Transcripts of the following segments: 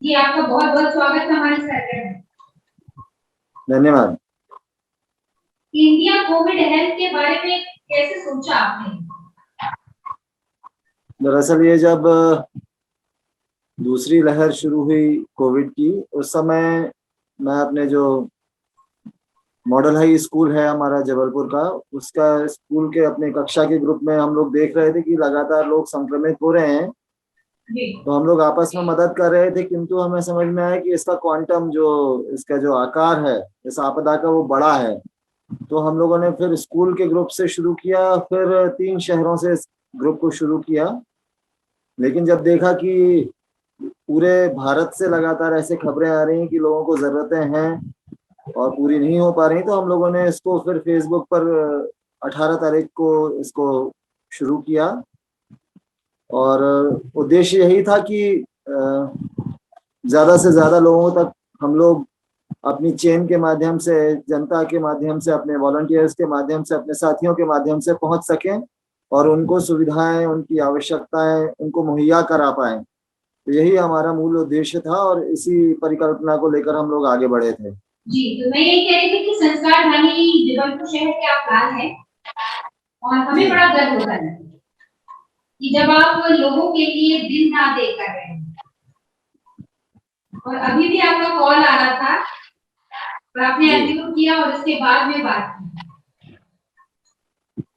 जी, आपका बहुत बहुत स्वागत है हमारे कार्यक्रम में। धन्यवाद। इंडिया कोविड हेल्थ के बारे में कैसे सोचा आपने? दरअसल ये जब दूसरी लहर शुरू हुई कोविड की, उस समय मैं अपने जो मॉडल हाई स्कूल है हमारा जबलपुर का, उसका स्कूल के अपने कक्षा के ग्रुप में हम लोग देख रहे थे कि लगातार लोग संक्रमित हो रहे हैं। जी। तो हम लोग आपस में मदद कर रहे थे, किंतु हमें समझ में आया कि इसका क्वांटम जो इसका जो आकार है इस आपदा का वो बड़ा है। तो हम लोगों ने फिर स्कूल के ग्रुप से शुरू किया, फिर 3 शहरों से इस ग्रुप को शुरू किया। लेकिन जब देखा कि पूरे भारत से लगातार ऐसे खबरें आ रही हैं कि लोगों को जरूरतें हैं और पूरी नहीं हो पा रही, तो हम लोगों ने इसको फिर फेसबुक पर 18 तारीख को इसको शुरू किया। और उद्देश्य यही था कि ज्यादा से ज्यादा लोगों तक हम लोग अपनी चेन के माध्यम से, जनता के माध्यम से, अपने वॉलंटियर्स के माध्यम से, अपने साथियों के माध्यम से पहुंच सकें और उनको सुविधाएं, उनकी आवश्यकताएं उनको मुहैया करा पाएं। तो यही हमारा मूल उद्देश्य था और इसी परिकल्पना को लेकर हम लोग आगे बढ़े थे। जी, तो मैं यही कह रही थी कि संस्कार धानी जबलपुर शहर के आप लाल हैं और हमें बड़ा गर्व होता है कि जब आप लोगों के लिए दिन रात एक कर रहे हैं। और अभी भी आपका कॉल आ रहा था और आपने अनम्यूट किया और उसके बाद में बात की।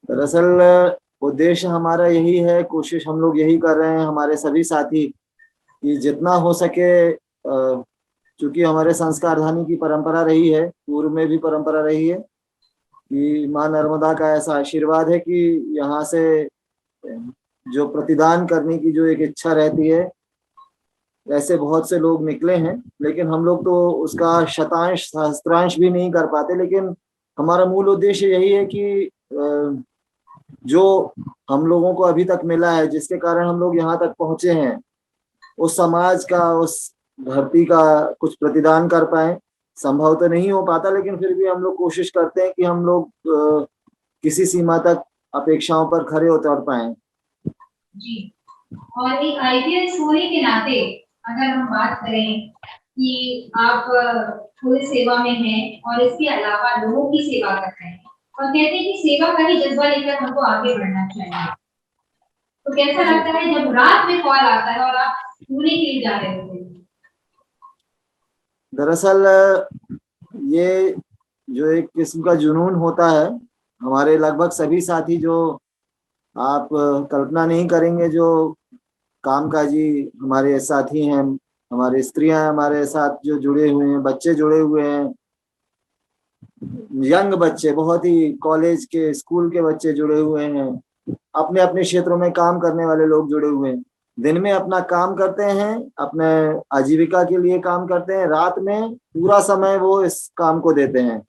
दरअसल उद्देश्य हमारा यही है, कोशिश हम लोग यही कर रहे हैं, हमारे सभी साथी, कि जितना हो सके, चूंकि हमारे संस्कारधानी की परंपरा रही है, पूर्व में भी परंपरा रही है कि माँ नर्मदा का ऐसा आशीर्वाद है कि यहाँ से जो प्रतिदान करने की जो एक इच्छा रहती है, ऐसे बहुत से लोग निकले हैं। लेकिन हम लोग तो उसका शतांश सहस्त्रांश भी नहीं कर पाते। लेकिन हमारा मूल उद्देश्य यही है कि जो हम लोगों को अभी तक मिला है, जिसके कारण हम लोग यहाँ तक पहुंचे हैं, उस समाज का, उस धरती का कुछ प्रतिदान कर पाए। संभव तो नहीं हो पाता, लेकिन फिर भी हम लोग कोशिश करते हैं कि हम लोग किसी सीमा तक अपेक्षाओं पर खरे उतर पाए। जी, और एक आईपीएस होने के नाते अगर हम बात करें कि आप पुलिस सेवा में हैं और इसके अलावा लोगों की सेवा कर रहे हैं और कहते हैं कि सेवा का ही जज्बा लेकर हमको आगे बढ़ना चाहिए, तो कैसा लगता है जब रात में कॉल आता है और आप सोने के लिए जा रहे होते हैं? दरअसल ये जो एक किस्म का जुनून होता है, हमारे लगभग सभी साथी, जो आप कल्पना नहीं करेंगे, जो कामकाजी हमारे साथी हैं, हमारी स्त्रियां हमारे साथ जो जुड़े हुए हैं, बच्चे जुड़े हुए हैं, यंग बच्चे, बहुत ही कॉलेज के, स्कूल के बच्चे जुड़े हुए हैं, अपने अपने क्षेत्रों में काम करने वाले लोग जुड़े हुए हैं। दिन में अपना काम करते हैं, अपने आजीविका के लिए काम करते हैं, रात में पूरा समय वो इस काम को देते हैं।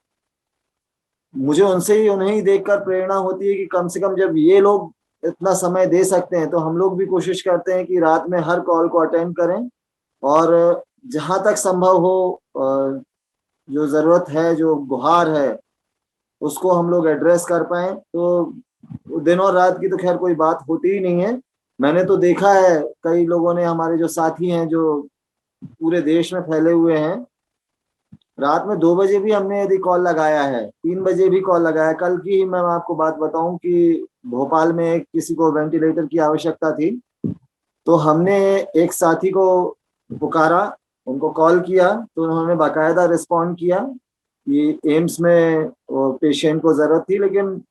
मुझे उनसे ही, उन्हें ही देखकर प्रेरणा होती है कि कम से कम जब ये लोग इतना समय दे सकते हैं, तो हम लोग भी कोशिश करते हैं कि रात में हर कॉल को अटेंड करें और जहां तक संभव हो जो जरूरत है, जो गुहार है, उसको हम लोग एड्रेस कर पाए। तो दिन और रात की तो खैर कोई बात होती ही नहीं है। मैंने तो देखा है, कई लोगों ने, हमारे जो साथी हैं जो पूरे देश में फैले हुए हैं, रात में 2 बजे भी हमने यदि कॉल लगाया है, 3 बजे भी कॉल लगाया। कल की ही मैं आपको बात बताऊं कि भोपाल में एक किसी को वेंटिलेटर की आवश्यकता थी, तो हमने एक साथी को पुकारा, उनको कॉल किया, तो उन्होंने बाकायदा रिस्पॉन्ड किया कि एम्स में वो पेशेंट को जरूरत थी। लेकिन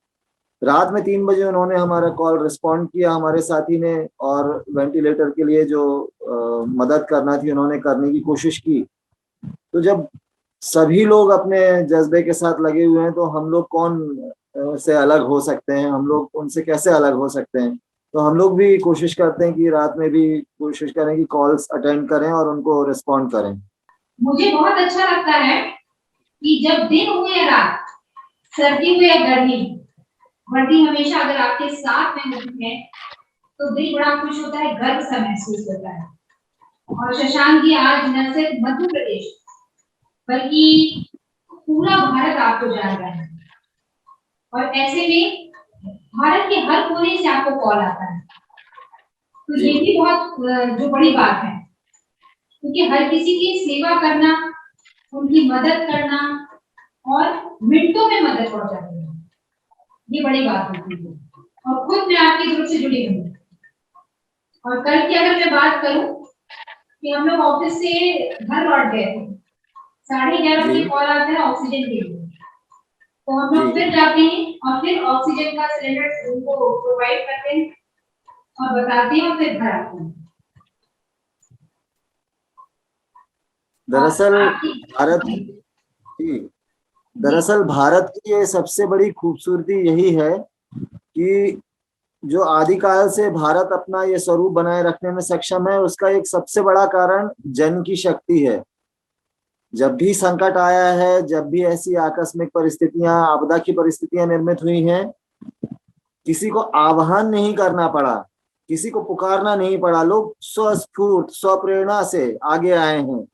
रात में 3 बजे उन्होंने हमारा कॉल रिस्पॉन्ड किया, हमारे साथी ने, और वेंटिलेटर के लिए जो मदद करना थी उन्होंने करने की कोशिश की। तो जब सभी लोग अपने जज्बे के साथ लगे हुए हैं, तो हम लोग कौन से अलग हो सकते हैं, हम लोग उनसे कैसे अलग हो सकते हैं। तो हम लोग भी कोशिश करते हैं कि रात में भी कोशिश करें कि कॉल्स अटेंड करें और उनको रिस्पॉन्ड करें। मुझे बहुत अच्छा लगता है कि जब दिन हो या रात, सर्दी हो या गर्मी, वर्दी हमेशा अगर आपके साथ में होती है तो दिल बड़ा खुश होता है, गर्व सा महसूस होता है। और शशांक जी आज न सिर्फ मध्य प्रदेश बल्कि पूरा भारत आपको जान रहा है और ऐसे में भारत के हर कोने से आपको कॉल आता है, तो ये भी बहुत जो बड़ी बात है। क्योंकि हर किसी की सेवा करना, उनकी मदद करना और मिनटों में मदद पहुंचा देना, ये बड़ी बात होती है। और खुद मैं आपके ग्रुप से जुड़ी हूँ। और कल की अगर मैं बात करूं कि हम लोग ऑफिस से घर लौट गए थे, 11:30 बजे कॉल आता है ऑक्सीजन के लिए, तो हम लोग फिर जाते हैं और फिर ऑक्सीजन का सिलेंडर उनको प्रोवाइड करते हैं और बताते हैं और फिर घर आते हैं। दरअसल भारत की ये सबसे बड़ी खूबसूरती यही है कि जो आदिकाल से भारत अपना ये स्वरूप बनाए रखने में सक्षम है, उसका एक सबसे बड़ा कारण जन की शक्ति है। जब भी संकट आया है, जब भी ऐसी आकस्मिक परिस्थितियां, आपदा की परिस्थितियां निर्मित हुई हैं, किसी को आह्वान नहीं करना पड़ा, किसी को पुकारना नहीं पड़ा, लोग स्वस्फूर्त स्वप्रेरणा से आगे आए हैं।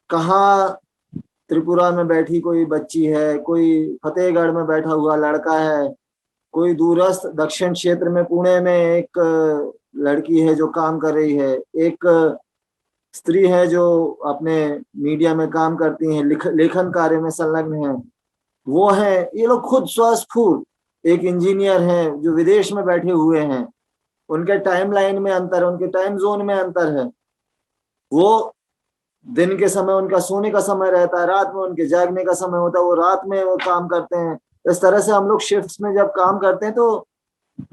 कहाँ त्रिपुरा में बैठी कोई बच्ची है, कोई फतेहगढ़ में बैठा हुआ लड़का है, कोई दूरस्थ दक्षिण क्षेत्र में पुणे में एक लड़की है जो काम कर रही है, एक स्त्री है जो अपने मीडिया में काम करती हैं, लेखन कार्य में संलग्न है, वो है। ये लोग खुद स्वस्फूर्त, एक इंजीनियर हैं जो विदेश में बैठे हुए हैं, उनके टाइमलाइन में अंतर है, उनके टाइम जोन में अंतर है। वो दिन के समय उनका सोने का समय रहता है, रात में उनके जागने का समय होता है, वो रात में वो काम करते हैं। इस तरह से हम लोग शिफ्ट्स में जब काम करते हैं, तो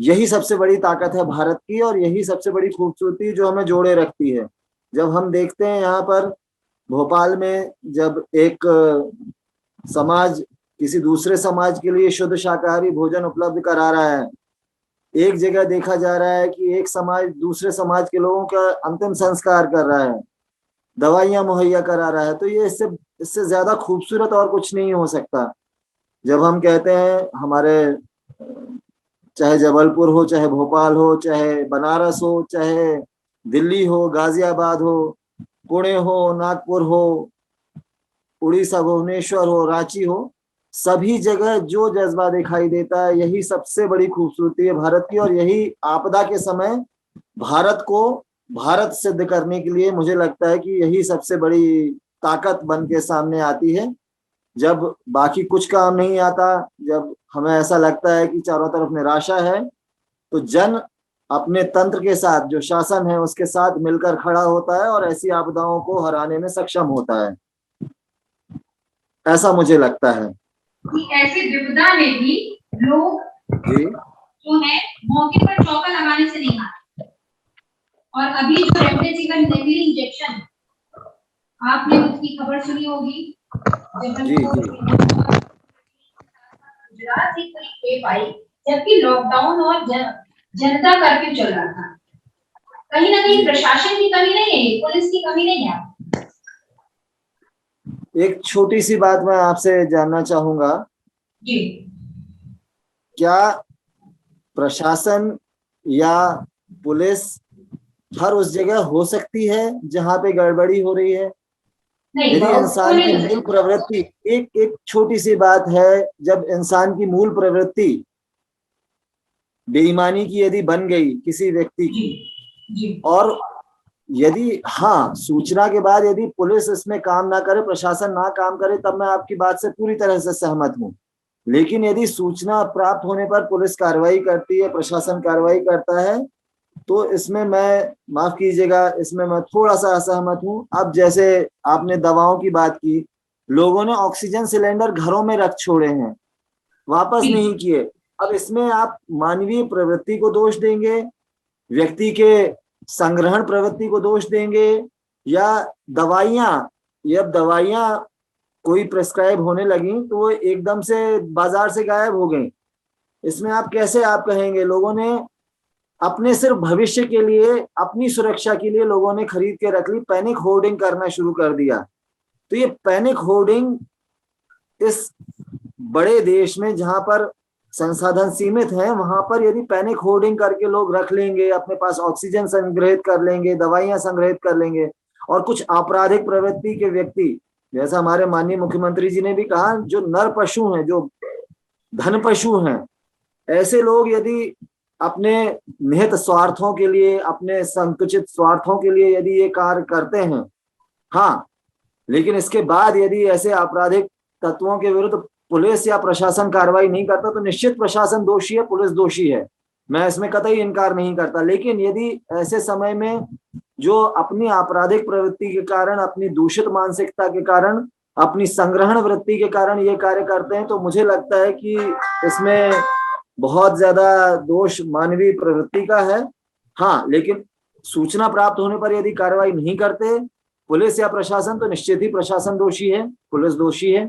यही सबसे बड़ी ताकत है भारत की, और यही सबसे बड़ी खूबसूरती जो हमें जोड़े रखती है। जब हम देखते हैं यहाँ पर भोपाल में, जब एक समाज किसी दूसरे समाज के लिए शुद्ध शाकाहारी भोजन उपलब्ध करा रहा है, एक जगह देखा जा रहा है कि एक समाज दूसरे समाज के लोगों का अंतिम संस्कार कर रहा है, दवाइयां मुहैया करा रहा है, तो ये इससे ज्यादा खूबसूरत और कुछ नहीं हो सकता। जब हम कहते हैं हमारे, चाहे जबलपुर हो, चाहे भोपाल हो, चाहे बनारस हो, चाहे दिल्ली हो, गाजियाबाद हो, पुणे हो, नागपुर हो, उड़ीसा भुवनेश्वर हो, रांची हो, सभी जगह जो जज्बा दिखाई देता है, यही सबसे बड़ी खूबसूरती है भारत की। और यही आपदा के समय भारत को भारत सिद्ध करने के लिए मुझे लगता है कि यही सबसे बड़ी ताकत बन के सामने आती है। जब बाकी कुछ काम नहीं आता, जब हमें ऐसा लगता है कि चारों तरफ निराशा है, तो जन अपने तंत्र के साथ, जो शासन है उसके साथ मिलकर खड़ा होता है और ऐसी आपदाओं को हराने में सक्षम होता है, ऐसा मुझे लगता है। कि ऐसे विपदा में भी लोग जो है मौके पर चौका लगाने से नहीं आते। और अभी जो रेमडेसिविर नेगली इंजेक्शन, आपने उसकी खबर सुनी होगी, गुजरात से कोई टेप आई, जबकि लॉकडाउन और जनता कर्फ्यू चल रहा था। कहीं ना कहीं प्रशासन की कमी नहीं है, पुलिस की कमी नहीं है। एक छोटी सी बात मैं आपसे जानना चाहूंगा जी, क्या प्रशासन या पुलिस हर उस जगह हो सकती है जहां पे गड़बड़ी हो रही है? यदि इंसान की मूल प्रवृत्ति, एक छोटी सी बात है, जब इंसान की मूल प्रवृत्ति बेईमानी की यदि बन गई किसी व्यक्ति की, और यदि सूचना के बाद यदि पुलिस इसमें काम ना करे, प्रशासन ना काम करे, तब मैं आपकी बात से पूरी तरह से सहमत हूँ। लेकिन यदि सूचना प्राप्त होने पर पुलिस कार्रवाई करती है, प्रशासन कार्रवाई करता है, तो इसमें मैं, माफ कीजिएगा, इसमें मैं थोड़ा सा असहमत हूँ। अब जैसे आपने दवाओं की बात की, लोगों ने ऑक्सीजन सिलेंडर घरों में रख छोड़े हैं, वापस नहीं किए। अब इसमें आप मानवीय प्रवृत्ति को दोष देंगे, व्यक्ति के संग्रहण प्रवृत्ति को दोष देंगे, या दवाइयां कोई प्रेस्क्राइब होने लगी तो वो एकदम से बाजार से गायब हो गई, इसमें आप कैसे आप कहेंगे? लोगों ने अपने सिर्फ भविष्य के लिए, अपनी सुरक्षा के लिए लोगों ने खरीद के रख ली, पैनिक होर्डिंग करना शुरू कर दिया। तो ये पैनिक होर्डिंग इस बड़े देश में जहां पर संसाधन सीमित हैं, वहां पर यदि पैनिक होर्डिंग करके लोग रख लेंगे, अपने पास ऑक्सीजन संग्रहित कर लेंगे, दवाइयां संग्रहित कर लेंगे, और कुछ आपराधिक प्रवृत्ति के व्यक्ति, जैसा हमारे माननीय मुख्यमंत्री जी ने भी कहा, जो नर पशु हैं, जो धन पशु हैं, ऐसे लोग यदि अपने निहित स्वार्थों के लिए, अपने संकुचित स्वार्थों के लिए यदि ये कार्य करते हैं, हाँ, लेकिन इसके बाद यदि ऐसे आपराधिक तत्वों के विरुद्ध पुलिस या प्रशासन कार्रवाई नहीं करता तो निश्चित प्रशासन दोषी है, पुलिस दोषी है, मैं इसमें कतई इनकार नहीं करता। लेकिन यदि ऐसे समय में जो अपनी आपराधिक प्रवृत्ति के कारण, अपनी दूषित मानसिकता के कारण, अपनी संग्रहण वृत्ति के कारण ये कार्य करते हैं, तो मुझे लगता है कि इसमें बहुत ज्यादा दोष मानवीय प्रवृत्ति का है। हाँ, लेकिन सूचना प्राप्त होने पर यदि कार्रवाई नहीं करते पुलिस या प्रशासन, तो निश्चित ही प्रशासन दोषी है, पुलिस दोषी है।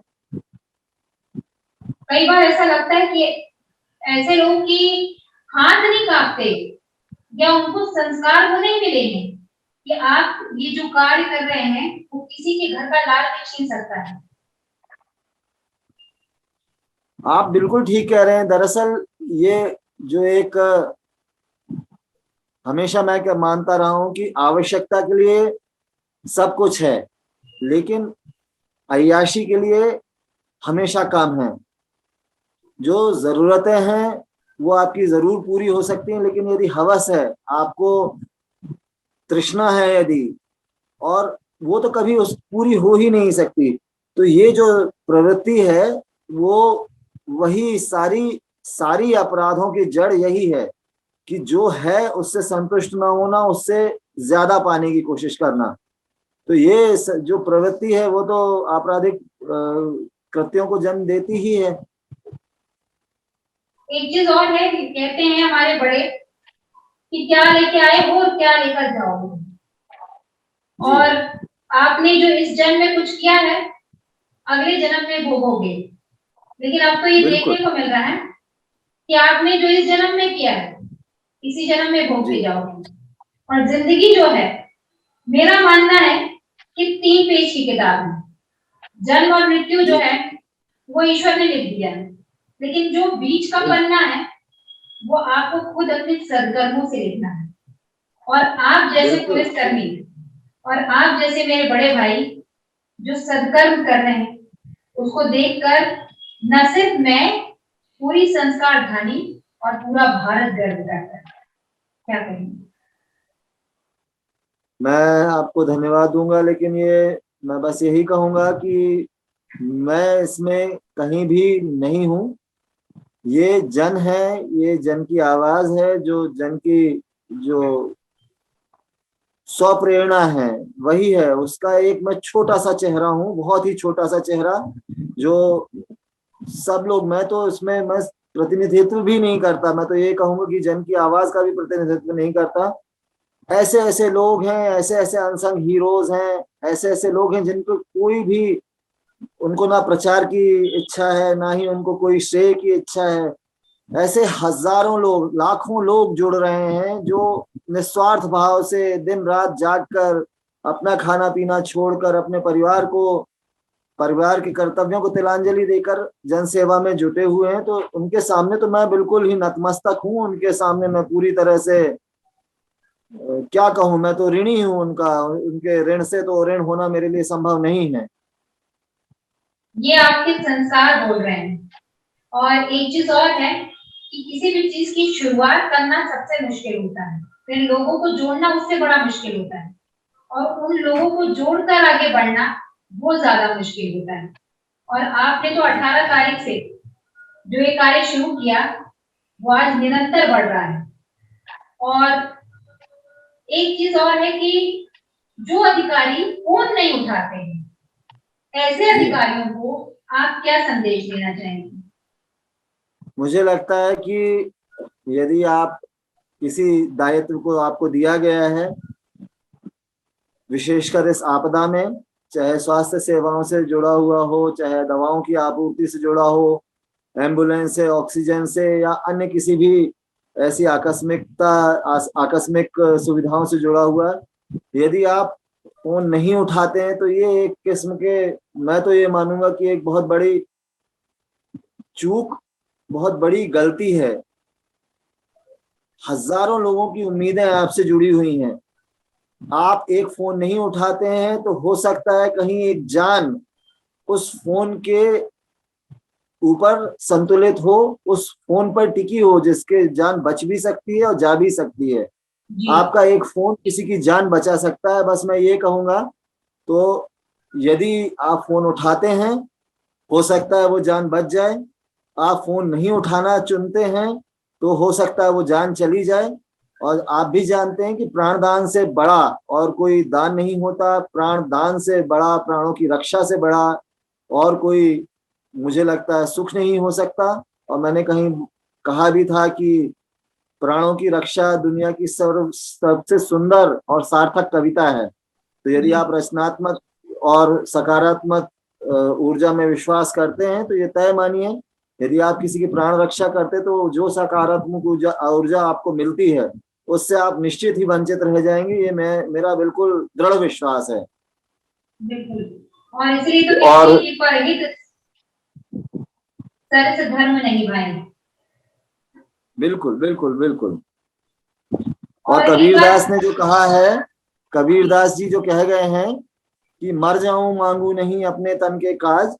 कई बार ऐसा लगता है कि ऐसे लोगों की हाथ नहीं कांपते या उनको संस्कार वो नहीं मिले हैं कि आप ये जो कार्य कर रहे हैं वो किसी के घर का लाल भी छीन सकता है। आप बिल्कुल ठीक कह रहे हैं। दरअसल ये जो एक, हमेशा मैं क्या मानता रहा हूं कि आवश्यकता के लिए सब कुछ है, लेकिन अय्याशी के लिए हमेशा काम है। जो जरूरतें हैं वो आपकी जरूर पूरी हो सकती हैं, लेकिन यदि हवस है, आपको तृष्णा है यदि, और वो तो कभी उस पूरी हो ही नहीं सकती। तो ये जो प्रवृत्ति है वो वही सारी सारी अपराधों की जड़ यही है कि जो है उससे संतुष्ट ना होना, उससे ज्यादा पाने की कोशिश करना। तो ये जो प्रवृत्ति है वो तो आपराधिक कृत्यों को जन्म देती ही है। एक चीज और है कि कहते हैं हमारे बड़े कि क्या लेके आए हो और क्या लेकर जाओगे, और आपने जो इस जन्म में कुछ किया है अगले जन्म में भोगोगे। लेकिन अब तो ये देखने को मिल रहा है कि आपने जो इस जन्म में किया है इसी जन्म में भोग के जाओगे। और जिंदगी जो है, मेरा मानना है कि 3 पेज की किताब है। जन्म और मृत्यु जो है वो ईश्वर ने लिख दिया है, लेकिन जो बीच का पन्ना है वो आपको खुद अपने सदकर्मों से लिखना है। और आप जैसे पुलिसकर्मी और आप जैसे मेरे बड़े भाई जो सदकर्म कर रहे हैं, उसको देखकर न सिर्फ मैं, पूरी संस्कार धानी और पूरा भारत गर्व करता है। क्या कहेंगे? मैं आपको धन्यवाद दूंगा, लेकिन ये मैं बस यही कहूंगा कि मैं इसमें कहीं भी नहीं हूं। ये जन है, ये जन की आवाज है, जो जन की जो स्वप्रेरणा है वही है, उसका एक मैं छोटा सा चेहरा हूँ, बहुत ही छोटा सा चेहरा, जो सब लोग, मैं तो इसमें मैं प्रतिनिधित्व भी नहीं करता। मैं तो ये कहूंगा कि जन की आवाज का भी प्रतिनिधित्व नहीं करता। ऐसे ऐसे लोग हैं, ऐसे ऐसे अनसंग हीरोज हैं, ऐसे ऐसे लोग हैं जिनको कोई भी, उनको ना प्रचार की इच्छा है, ना ही उनको कोई श्रेय की इच्छा है। ऐसे हजारों लोग, लाखों लोग जुड़ रहे हैं जो निस्वार्थ भाव से दिन रात जागकर, अपना खाना पीना छोड़कर, अपने परिवार के कर्तव्यों को तिलांजलि देकर जनसेवा में जुटे हुए हैं। तो उनके सामने तो मैं बिल्कुल ही नतमस्तक हूँ। उनके सामने मैं पूरी तरह से क्या कहूँ, मैं तो ऋणी हूँ उनका। उनके ऋण से तो ऋण होना मेरे लिए संभव नहीं है। ये आपके संस्कार बोल रहे हैं। और एक चीज और है कि किसी भी चीज की शुरुआत करना सबसे मुश्किल होता है, फिर लोगों को जोड़ना उससे बड़ा मुश्किल होता है, और उन लोगों को जोड़कर आगे बढ़ना वो ज्यादा मुश्किल होता है। और आपने तो 18 तारीख से जो ये कार्य शुरू किया वो आज निरंतर बढ़ रहा है। और एक चीज और है कि जो अधिकारी फोन नहीं उठाते हैं, ऐसे अधिकारियों को आप क्या संदेश देना चाहेंगे? मुझे लगता है कि यदि आप किसी दायित्व को आपको दिया गया है, विशेषकर इस आपदा में, चाहे स्वास्थ्य सेवाओं से जुड़ा हुआ हो, चाहे दवाओं की आपूर्ति से जुड़ा हो, एम्बुलेंस से, ऑक्सीजन से, या अन्य किसी भी ऐसी आकस्मिक सुविधाओं से जुड़ा हुआ, यदि आप फोन नहीं उठाते हैं तो ये एक किस्म के, मैं तो ये मानूंगा कि एक बहुत बड़ी चूक, बहुत बड़ी गलती है। हजारों लोगों की उम्मीदें आपसे जुड़ी हुई हैं, आप एक फोन नहीं उठाते हैं तो हो सकता है कहीं एक जान उस फोन के ऊपर संतुलित हो, उस फोन पर टिकी हो जिसके जान बच भी सकती है और जा भी सकती है। जी आपका एक फोन किसी की जान बचा सकता है। बस मैं ये कहूंगा, तो यदि आप फोन उठाते हैं, हो सकता है वो जान बच जाए। आप फोन नहीं उठाना चुनते हैं तो हो सकता है वो जान चली जाए। और आप भी जानते हैं कि प्राणदान से बड़ा और कोई दान नहीं होता। प्राण दान से बड़ा, प्राणों की रक्षा से बड़ा और कोई, मुझे लगता है, सुख नहीं हो सकता। और मैंने कहीं कहा भी था कि प्राणों की रक्षा दुनिया की सबसे सुंदर और सार्थक कविता है। तो यदि जी आप रचनात्मक और सकारात्मक ऊर्जा में विश्वास करते हैं तो ये तय मानिए, यदि आप किसी की प्राण रक्षा करते तो जो सकारात्मक ऊर्जा ऊर्जा आपको मिलती है उससे आप निश्चित ही वंचित रह जाएंगे। ये मेरा बिल्कुल दृढ़ विश्वास है। बिल्कुल। और इसलिए तो कहते और हैं कि परहित सरस धर्म नहीं भाई। बिल्कुल बिल्कुल बिल्कुल। और और एक कबीरदास बात। ने जो कहा है, कबीरदास जी जो कह गए हैं कि मर जाऊं मांगू नहीं अपने तन के काज,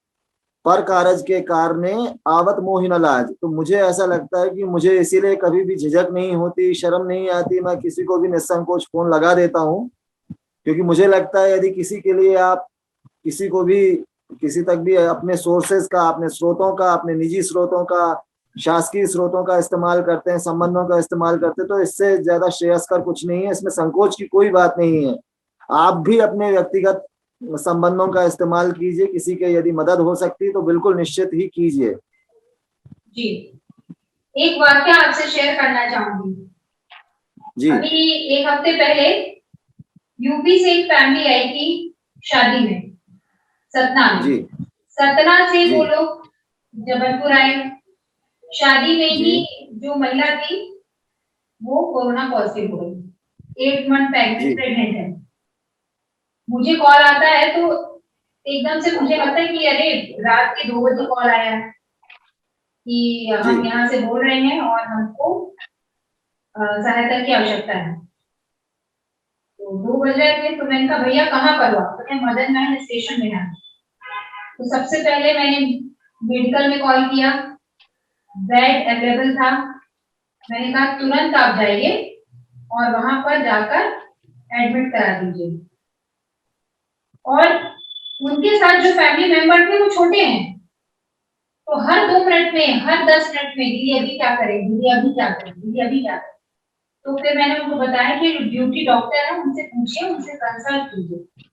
पर कारज के कारणे आवत मोहि न लाज। तो मुझे ऐसा लगता है कि मुझे इसीलिए कभी भी झिझक नहीं होती, शर्म नहीं आती, मैं किसी को भी निसंकोच फोन लगा देता हूँ। क्योंकि मुझे लगता है यदि किसी के लिए आप किसी को भी, किसी तक भी अपने सोर्सेज का, अपने स्रोतों का, अपने निजी स्रोतों का, शासकीय स्रोतों का इस्तेमाल करते हैं, संबंधों का इस्तेमाल करते हैं, तो इससे ज्यादा श्रेयस्कर कुछ नहीं है। इसमें संकोच की कोई बात नहीं है। आप भी अपने व्यक्तिगत संबंधों का इस्तेमाल कीजिए। किसी के यदि मदद हो सकती है तो बिल्कुल निश्चित ही कीजिए। जी एक वाक्य आपसे शेयर करना चाहूंगी। जी अभी एक हफ्ते पहले यूपी से एक फैमिली आई थी शादी में, सतना में। जी सतना से जी वो लोग जबलपुर आए। शादी में जी ही जो महिला थी वो कोरोना पॉजिटिव हो गई, 8 मंथ जी प्रेग्नेंट है। मुझे कॉल आता है तो एकदम से मुझे लगता है कि अरे रात के 2 बजे कॉल आया है कि जी हम यहाँ से बोल रहे हैं और हमको सहायता की आवश्यकता है। तो 2 बज रहे थे तो मैंने कहा भैया कहाँ पर हो आप? तो मैं मदन महल स्टेशन में है। तो सबसे पहले मैंने मेडिकल में कॉल किया, बेड अवेलेबल था। मैंने कहा तुरंत आप जाइए और वहां पर जाकर एडमिट करा दीजिए। और उनके साथ जो फैमिली मेंबर थे वो छोटे हैं, तो हर 2 मिनट में, हर 10 मिनट में दीदी अभी क्या करें, दीदी अभी क्या करें, दीदी अभी क्या करें। तो फिर मैंने उनको बताया कि ड्यूटी डॉक्टर है, उनसे पूछिए, उनसे कंसल्ट कीजिए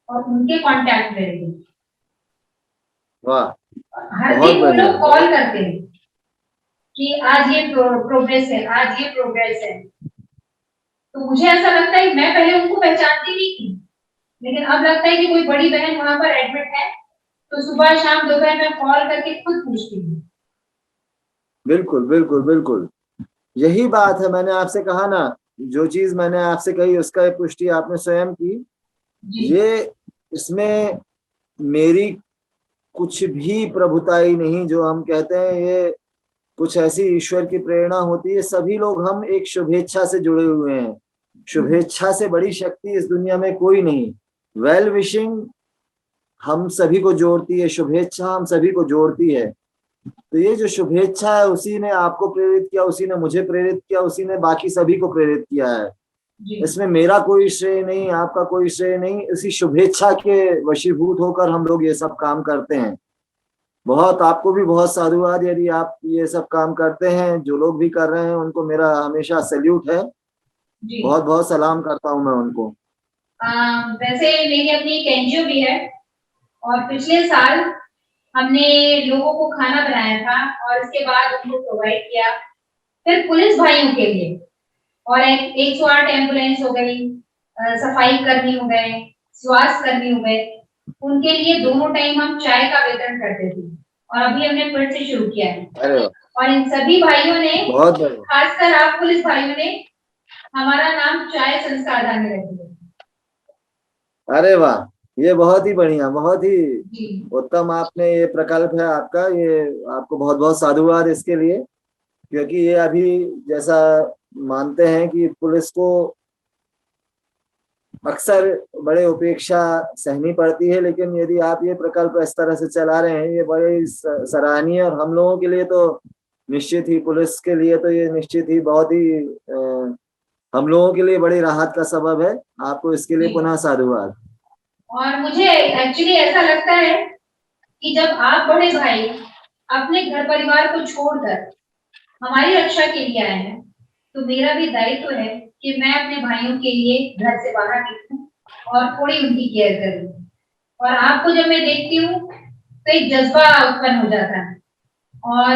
और उनके कांटेक्ट में रहिए। वाह, हर बहुत दिन वो बढ़िया। लोग कॉल करते हैं कि आज ये प्रोग्रेस है, आज ये प्रोग्रेस है। तो मुझे ऐसा लगता है मैं पहले उनको पहचानती नहीं थी, लेकिन अब लगता है कि कोई बड़ी बहन वहां पर एडमिट है तो सुबह शाम दोपहर में कॉल करके खुद पूछती हूँ। बिल्कुल बिल्कुल बिल्कुल, यही बात है। मैंने आपसे कहा ना, जो चीज मैंने आपसे कही उसका पुष्टि आपने स्वयं की। जी ये, इसमें मेरी कुछ भी प्रभुताई नहीं। जो हम कहते हैं ये कुछ ऐसी ईश्वर की प्रेरणा होती है। सभी लोग हम एक शुभेच्छा से जुड़े हुए हैं। शुभेच्छा से बड़ी शक्ति इस दुनिया में कोई नहीं। वेल विशिंग हम सभी को जोड़ती है, शुभेच्छा हम सभी को जोड़ती है। तो ये जो शुभेच्छा है, उसी ने आपको प्रेरित किया, उसी ने मुझे प्रेरित किया, उसी ने बाकी सभी को प्रेरित किया है। जी इसमें मेरा कोई श्रेय नहीं, आपका कोई श्रेय नहीं। इसी शुभेच्छा के वशीभूत होकर हम लोग ये सब काम करते हैं। बहुत, आपको भी बहुत साधुवाद यदि आप ये सब काम करते हैं। जो लोग भी कर रहे हैं उनको मेरा हमेशा सैल्यूट है। जी। बहुत बहुत सलाम करता हूं मैं उनको। वैसे मेरी अपनी एक एनजीओ भी है और पिछले साल हमने लोगों को खाना बनाया था और इसके बाद उनको प्रोवाइड किया। फिर पुलिस भाइयों के लिए और एक 108 एम्बुलेंस हो गई, सफाई कर्मी हो गए, स्वास्थ्य कर्मी हो गए, उनके लिए दोनों टाइम हम चाय का वितरण करते थे और अभी हमने फिर से शुरू किया है। अरे वाह, और इन सभी भाइयों ने, बहुत बढ़िया। खासकर आप पुलिस भाइयों ने, हमारा नाम चाय संस्कारधान में रख दिया। अरे वाह, ये बहुत ही बढ़िया, बहुत ही जी उत्तम आपने ये प्रकल्प है आपका। ये आपको बहुत बहुत साधुवाद इसके लिए। क्योंकि ये अभी जैसा मानते हैं कि पुलिस को अक्सर बड़े उपेक्षा सहनी पड़ती है, लेकिन यदि आप ये प्रकल्प इस तरह से चला रहे हैं, ये बड़े सराहनीय, और हम लोगों के लिए तो निश्चित ही, पुलिस के लिए तो ये निश्चित ही बहुत ही हम लोगों के लिए बड़ी राहत का सबब है। आपको इसके लिए पुनः साधुवाद। और मुझे एक्चुअली ऐसा लगता है कि जब आप बड़े भाई अपने घर परिवार को छोड़कर हमारी रक्षा के लिए आए हैं, तो मेरा भी दायित्व है कि मैं अपने भाइयों के लिए घर से बाहर निकलूं और थोड़ी उनकी केयर करूं। और आपको जब मैं देखती हूँ तो एक जज्बा उत्पन्न हो जाता है। और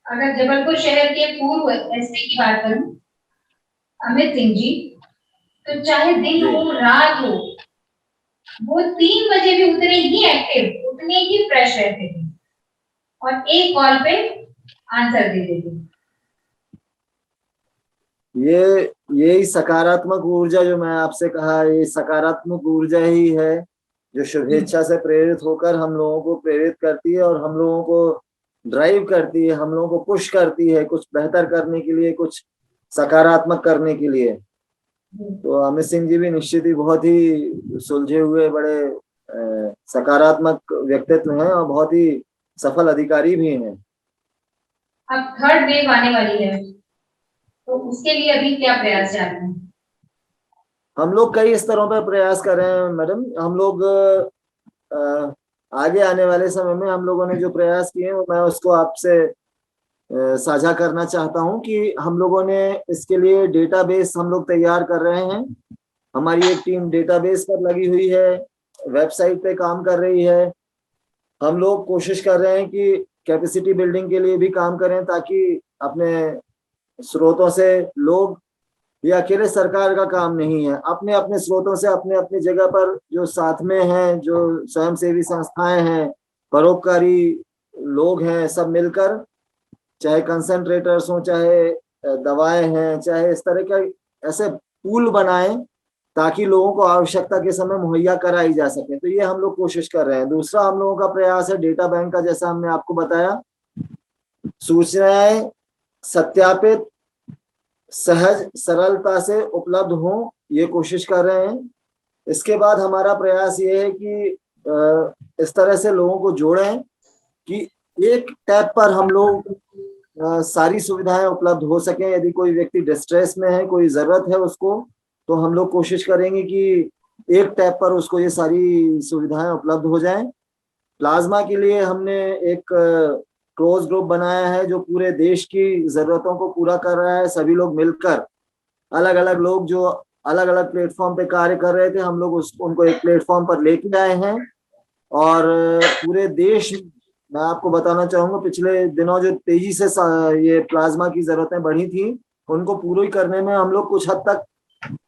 अगर जबलपुर शहर के पूर्व एसपी की बात करूं, अमित सिंह जी, तो चाहे दिन हो रात हो, वो 3 बजे भी उतने ही एक्टिव, उतने ही फ्रेश रहते थे और एक कॉल पे आंसर दे देते थे। यही सकारात्मक ऊर्जा जो मैं आपसे कहा, ये सकारात्मक ऊर्जा ही है जो शुभेच्छा से प्रेरित होकर हम लोगों को प्रेरित करती है और हम लोगों को ड्राइव करती है, हम लोगों को पुश करती है कुछ बेहतर करने के लिए, कुछ सकारात्मक करने के लिए। तो अमित सिंह जी भी निश्चित ही बहुत ही सुलझे हुए बड़े सकारात्मक व्यक्तित्व हैं और बहुत ही सफल अधिकारी भी हैं। अब थर्ड वेव आने वाली है, तो उसके लिए अभी क्या प्रयास जारी हैं? हम लोग कई स्तरों पर प्रयास कर रहे हैं मैडम। हम लोग आगे आने वाले समय में हम लोगों ने जो प्रयास किए हैं मैं उसको आपसे साझा करना चाहता हूं कि हम लोगों ने इसके लिए डेटाबेस हम लोग तैयार कर रहे हैं। हमारी एक टीम डेटाबेस पर लगी हुई है, वेबसाइट पे काम कर रही है। हम लोग कोशिश कर रहे हैं कि कैपेसिटी बिल्डिंग के लिए भी काम करें, ताकि अपने स्रोतों से लोग, ये अकेले सरकार का काम नहीं है, अपने अपने स्रोतों से अपने अपनी जगह पर जो साथ में हैं, जो स्वयंसेवी संस्थाएं हैं, परोपकारी लोग हैं, सब मिलकर, चाहे कंसंट्रेटर्स हो, चाहे दवाएं हैं, चाहे इस तरह के ऐसे पूल बनाएं ताकि लोगों को आवश्यकता के समय मुहैया कराई जा सके। तो ये हम लोग कोशिश कर रहे हैं। दूसरा हम लोगों का प्रयास है डेटा बैंक का, जैसा हमने आपको बताया, सूचनाएं सत्यापित, सहज, सरलता से उपलब्ध हो, ये कोशिश कर रहे हैं। इसके बाद हमारा प्रयास ये है कि इस तरह से लोगों को जोड़ें कि एक टैब पर हम लोग सारी सुविधाएं उपलब्ध हो सकें। यदि कोई व्यक्ति डिस्ट्रेस में है, कोई जरूरत है उसको, तो हम लोग कोशिश करेंगे कि एक टैब पर उसको ये सारी सुविधाएं उपलब्ध हो जाएं। प्लाज्मा के लिए हमने एक क्लोज ग्रुप बनाया है जो पूरे देश की जरूरतों को पूरा कर रहा है। सभी लोग मिलकर, अलग अलग लोग जो अलग अलग प्लेटफॉर्म पे कार्य कर रहे थे, हम लोग उनको एक प्लेटफॉर्म पर लेके आए हैं। और पूरे देश, मैं आपको बताना चाहूंगा, पिछले दिनों जो तेजी से ये प्लाज्मा की जरूरतें बढ़ी थी, उनको पूरी करने में हम लोग कुछ हद तक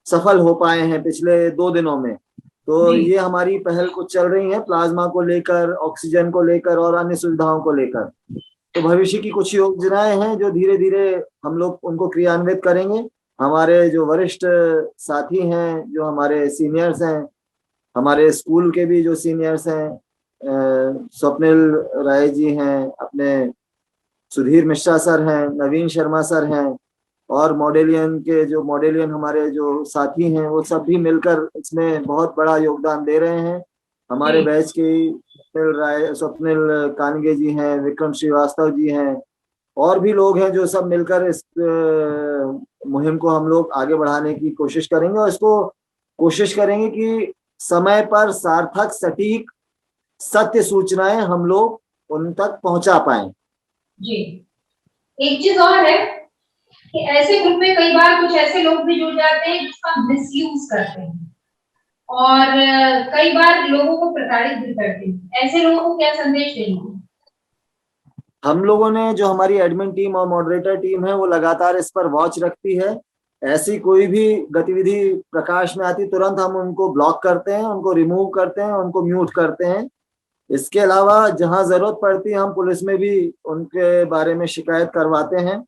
सफल हो पाए हैं पिछले 2 दिनों में। तो ये हमारी पहल कुछ चल रही है प्लाज्मा को लेकर, ऑक्सीजन को लेकर और अन्य सुविधाओं को लेकर। तो भविष्य की कुछ योजनाएं हैं जो धीरे धीरे हम लोग उनको क्रियान्वित करेंगे। हमारे जो वरिष्ठ साथी हैं, जो हमारे सीनियर्स हैं, हमारे स्कूल के भी जो सीनियर्स हैं, स्वप्निल राय जी हैं, अपने सुधीर मिश्रा सर हैं, नवीन शर्मा सर हैं, और मॉडेलियन हमारे जो साथी हैं, वो सब भी मिलकर इसमें बहुत बड़ा योगदान दे रहे हैं। हमारे बैच के स्वप्निल कानगे जी हैं, विक्रम श्रीवास्तव जी हैं, और भी लोग हैं जो सब मिलकर इस मुहिम को हम लोग आगे बढ़ाने की कोशिश करेंगे। और इसको कोशिश करेंगे कि समय पर सार्थक, सटीक, सत्य सूचनाएं हम लोग उन तक पहुंचा पाएं। जी, एक चीज और है कि ऐसे ग्रुप में कई बार कुछ ऐसे लोग भी जुड़ जाते हैं जिसका मिसयूज करते हैं और कई बार लोगों को प्रताड़ित भी करते हैं। ऐसे लोगों को क्या संदेश देंगे? हम लोगों ने, जो हमारी एडमिन टीम और मॉडरेटर टीम है, वो लगातार इस पर वॉच रखती है। ऐसी कोई भी गतिविधि प्रकाश में आती, तुरंत हम उनको ब्लॉक करते हैं, उनको रिमूव करते हैं, उनको म्यूट करते हैं। इसके अलावा जहां जरूरत पड़ती है, हम पुलिस में भी उनके बारे में शिकायत करवाते हैं।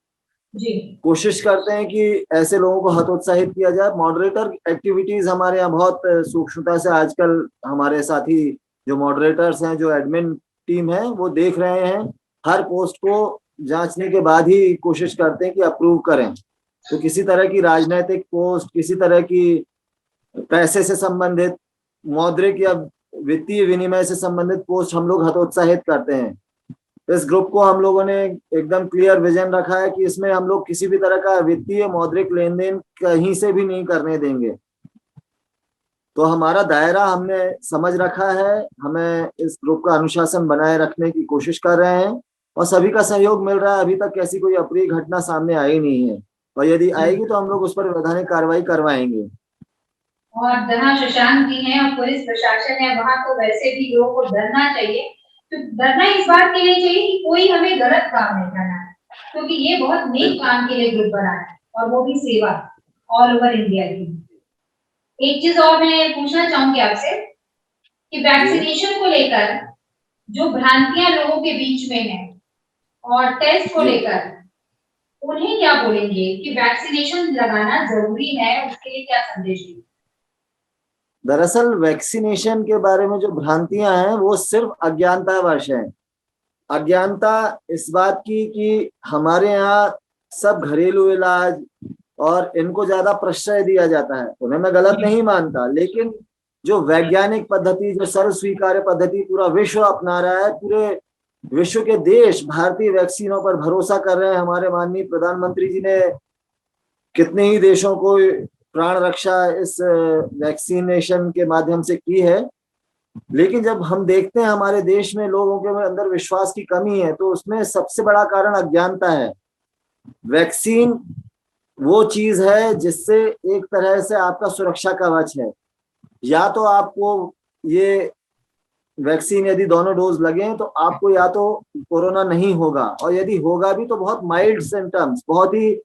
जी, कोशिश करते हैं कि ऐसे लोगों को हतोत्साहित किया जाए। मॉडरेटर एक्टिविटीज हमारे यहाँ बहुत सूक्ष्मता से आजकल हमारे साथी जो मॉडरेटर्स हैं, जो एडमिन टीम है, वो देख रहे हैं। हर पोस्ट को जांचने के बाद ही कोशिश करते हैं कि अप्रूव करें। तो किसी तरह की राजनीतिक पोस्ट, किसी तरह की पैसे से संबंधित, मौद्रिक या वित्तीय विनिमय से संबंधित पोस्ट हम लोग हतोत्साहित करते हैं। इस ग्रुप को हम लोगों ने एकदम क्लियर विजन रखा है कि इसमें हम लोग किसी भी तरह का वित्तीय मौद्रिक लेन देन कहीं से भी नहीं करने देंगे। तो हमारा दायरा हमने समझ रखा है, हमें इस ग्रुप का अनुशासन बनाए रखने की कोशिश कर रहे हैं और सभी का सहयोग मिल रहा है। अभी तक ऐसी कोई अप्रिय घटना सामने आई नहीं है, और यदि आएगी तो हम लोग उस पर वैधानिक कार्रवाई करवाएंगे। और जहाँ शशांक जी हैं और पुलिस प्रशासन है, वहां तो वैसे भी लोगों को डरना चाहिए। तो डरना इस बात के लिए चाहिए कि कोई हमें गलत काम नहीं करना है, क्योंकि ये बहुत नेक काम के लिए ग्रुप बना है, और वो भी सेवा ऑल ओवर इंडिया की। एक चीज और मैं पूछना चाहूंगी आपसे कि वैक्सीनेशन को लेकर जो भ्रांतियां लोगों के बीच में है और टेस्ट को लेकर, उन्हें क्या बोलेंगे कि वैक्सीनेशन लगाना जरूरी है, उसके लिए क्या संदेश देंगे? दरअसल वैक्सीनेशन के बारे में जो भ्रांतियां हैं वो सिर्फ अज्ञानतावश है। अज्ञानता इस बात की कि हमारे यहाँ सब घरेलू इलाज और इनको ज्यादा प्रश्रय दिया जाता है। उन्हें मैं गलत नहीं मानता, लेकिन जो वैज्ञानिक पद्धति, जो सर्व स्वीकार्य पद्धति पूरा विश्व अपना रहा है, पूरे विश्व के देश भारतीय वैक्सीनों पर भरोसा कर रहे हैं। हमारे माननीय प्रधानमंत्री जी ने कितने ही देशों को प्राण रक्षा इस वैक्सीनेशन के माध्यम से की है। लेकिन जब हम देखते हैं हमारे देश में लोगों के अंदर विश्वास की कमी है, तो उसमें सबसे बड़ा कारण अज्ञानता है। वैक्सीन वो चीज है जिससे एक तरह से आपका सुरक्षा कवच है। या तो आपको ये वैक्सीन यदि दोनों डोज लगे तो आपको या तो कोरोना नहीं होगा, और यदि होगा भी तो बहुत माइल्ड सिम्टम्स, बहुत ही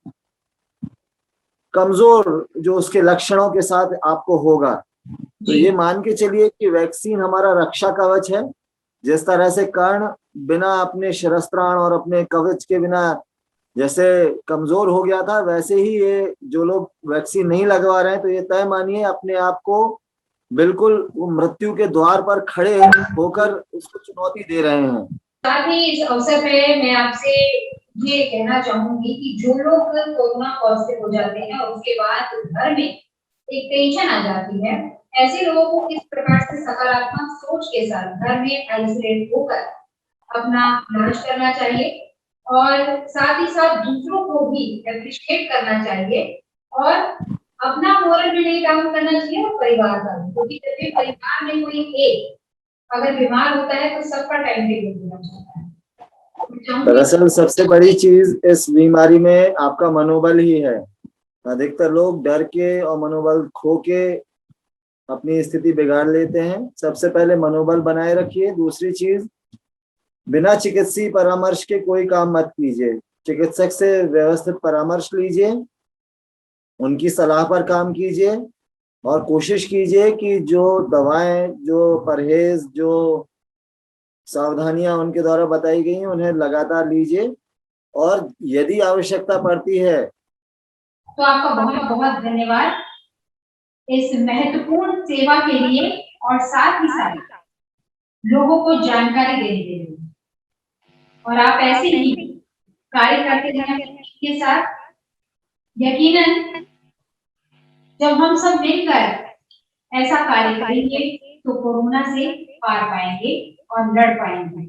कमजोर जो उसके लक्षणों के साथ आपको होगा। तो ये मान के चलिए कि वैक्सीन हमारा रक्षा कवच है। जिस तरह से कर्ण बिना अपने शिरस्त्राण और अपने कवच के बिना जैसे कमजोर हो गया था, वैसे ही ये जो लोग वैक्सीन नहीं लगवा रहे हैं, तो ये तय मानिए अपने आप को बिल्कुल वो मृत्यु के द्वार पर खड़े होकर उसको चुनौती दे रहे हैं। साथ ही इस अवसर पे मैं आपसे ये कहना चाहूंगी कि जो लोग कोरोना पॉजिटिव हो जाते हैं और उसके बाद घर में एक टेंशन आ जाती है, ऐसे लोगों को इस प्रकार से सकारात्मक सोच के साथ घर में आइसोलेट होकर अपना इलाज करना चाहिए, और साथ ही साथ दूसरों को भी अप्रिशिएट करना चाहिए, और अपना मोरल भी नहीं डाउन करना चाहिए और परिवार का भी, क्योंकि जब भी परिवार में कोई एक अगर बीमार होता है तो सबका टाइम टेबल होना चाहिए। दरअसल सबसे बड़ी चीज इस बीमारी में आपका मनोबल ही है। अधिकतर लोग डर के और मनोबल खो के अपनी स्थिति बिगाड़ लेते हैं। सबसे पहले मनोबल बनाए रखिए। दूसरी चीज, बिना चिकित्सीय परामर्श के कोई काम मत कीजिए। चिकित्सक से व्यवस्थित परामर्श लीजिए, उनकी सलाह पर काम कीजिए, और कोशिश कीजिए कि जो दवाएं, जो परहेज, जो सावधानियां उनके द्वारा बताई गई हैं उन्हें लगातार लीजिए, और यदि आवश्यकता पड़ती है तो आपका बहुत बहुत धन्यवाद इस महत्वपूर्ण सेवा के लिए, और साथ ही साथ लोगों को जानकारी देने के लिए। और आप ऐसे ही कार्य करते रहें के साथ। यकीनन जब हम सब मिलकर ऐसा कार्य करेंगे तो कोरोना से पार पाएंगे और लड़ पाएंगे।